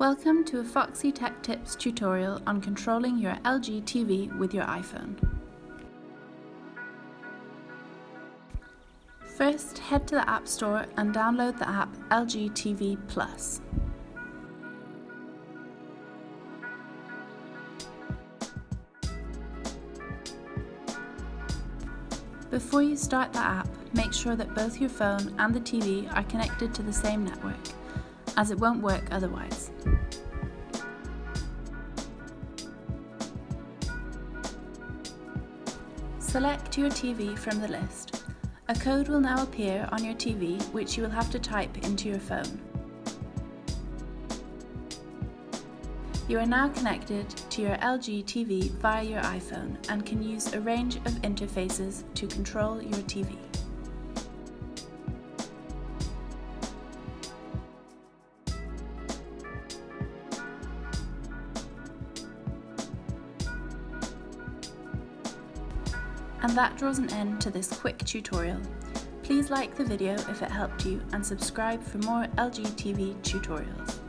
Welcome to a Foxy Tech Tips tutorial on controlling your LG TV with your iPhone. First, head to the App Store and download the app LG TV Plus. Before you start the app, make sure that both your phone and the TV are connected to the same network, as it won't work otherwise. Select your TV from the list. A code will now appear on your TV which you will have to type into your phone. You are now connected to your LG TV via your iPhone and can use a range of interfaces to control your TV. And that draws an end to this quick tutorial. Please like the video if it helped you and subscribe for more LG TV tutorials.